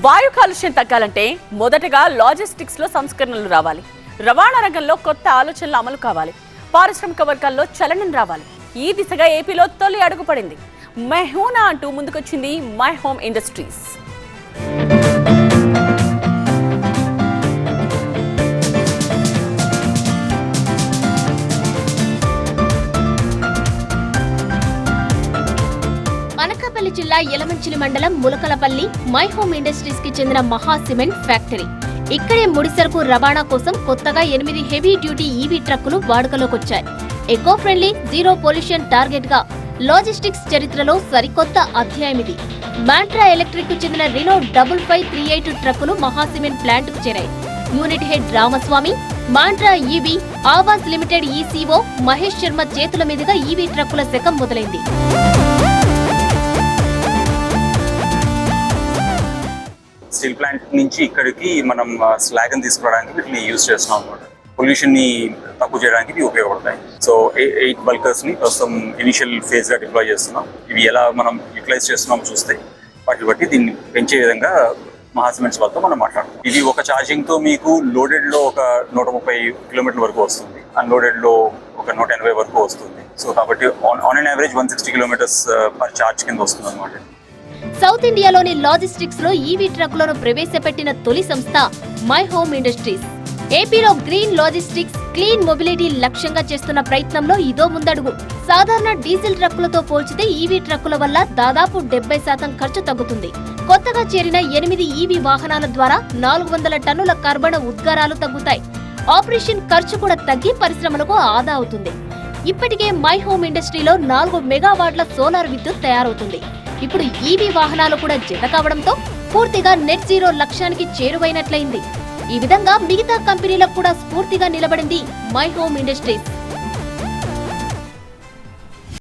వాయు కాలుష్యం తగ్గాలంటే మొదటగా లాజిస్టిక్స్ లో సంస్కరణలు రావాలి. రవాణా రంగంలో కొత్త ఆలోచనలు అమలు కావాలి. పారిశ్రామిక వర్గాల్లో చలనం రావాలి. ఈ దిశగా ఏపీలో తొలి అడుగు పడింది. మెహూనా అంటూ ముందుకొచ్చింది మై హోమ్ ఇండస్ట్రీస్. అనకాపల్లి జిల్లా యలమంచిలి మండలం ములకలపల్లి మై హోమ్ ఇండస్ట్రీస్ కి చెందిన మహా సిమెంట్ ఫ్యాక్టరీ. ఇక్కడే ముడిసరుకు రవాణా కోసం కొత్తగా 8 హెవీ డ్యూటీ ఈవీ ట్రక్కులు వాడుకలోకొచ్చాయి. Eco friendly, zero pollution target గా లాజిస్టిక్స్ చరిత్రలో సరికొత్త అధ్యాయం ఇది. మాంట్రా ఎలక్ట్రిక్ కు చెందిన రినో 5538 ట్రక్కులు మహా సిమెంట్ ప్లాంట్ కు చేరాయి. Unit head Ramaswamy, మాంట్రా EV, Awas limited eco Mahesh Sharma చేతుల మీదుగా ఈవీ ట్రక్కుల శకం మొదలైంది. స్టీల్ ప్లాంట్ నుంచి ఇక్కడికి మనం స్లాగ్ ని తీసుకురావడానికి వీటిని యూజ్ చేస్తున్నాం అనమాట. పొల్యూషన్ ని తక్కువ చేయడానికి ఇవి ఉపయోగపడతాయి. సో 8 బల్కర్స్ ని ప్రస్తుతం ఇనిషియల్ ఫేజ్ గా డిప్లాయ్ చేస్తున్నాం. ఇవి ఎలా మనం యూటిలైజ్ చేస్తున్నాం చూస్తే వాటిని బట్టి దీన్ని పెంచే విధంగా మహా సిమెంట్స్ వాళ్ళతో మనం మాట్లాడుతాం. ఇది ఒక ఛార్జింగ్ తో మీకు లోడెడ్ లో ఒక 130 కిలోమీటర్ల వరకు వస్తుంది, అన్లోడెడ్ లో ఒక 180 వరకు వస్తుంది. సో కాబట్టి on and average 160 kilometres per charge కింద వస్తుంది అనమాట. సౌత్ ఇండియాలోని లాజిస్టిక్స్ లో ఈవీ ట్రక్కులను ప్రవేశపెట్టిన తొలి సంస్థ మై హోమ్ ఇండస్ట్రీస్. ఏపీలో గ్రీన్ లాజిస్టిక్స్, క్లీన్ మొబిలిటీ లక్ష్యంగా చేస్తున్న ప్రయత్నంలో ఇదో ముందడుగు. సాధారణ డీజిల్ ట్రక్కులతో పోల్చితే ఈవీ ట్రక్కుల వల్ల దాదాపు 70% ఖర్చు తగ్గుతుంది. కొత్తగా చేరిన 8 ఈవీ వాహనాల ద్వారా 400 టన్నుల కార్బన్ ఉద్గారాలు తగ్గుతాయి. ఆపరేషన్ ఖర్చు కూడా తగ్గి పరిశ్రమలకు ఆదా అవుతుంది. ఇప్పటికే మై హోమ్ ఇండస్ట్రీలో 4 మెగావాట్ల సోలార్ విద్యుత్ తయారవుతుంది. ఇప్పుడు ఈవీ వాహనాలు కూడా జత కావడంతో పూర్తిగా నెట్ జీరో లక్ష్యానికి చేరువైనట్లయింది. ఈ విధంగా మిగతా కంపెనీలకు కూడా స్ఫూర్తిగా నిలబడింది మై హోమ్ ఇండస్ట్రీస్.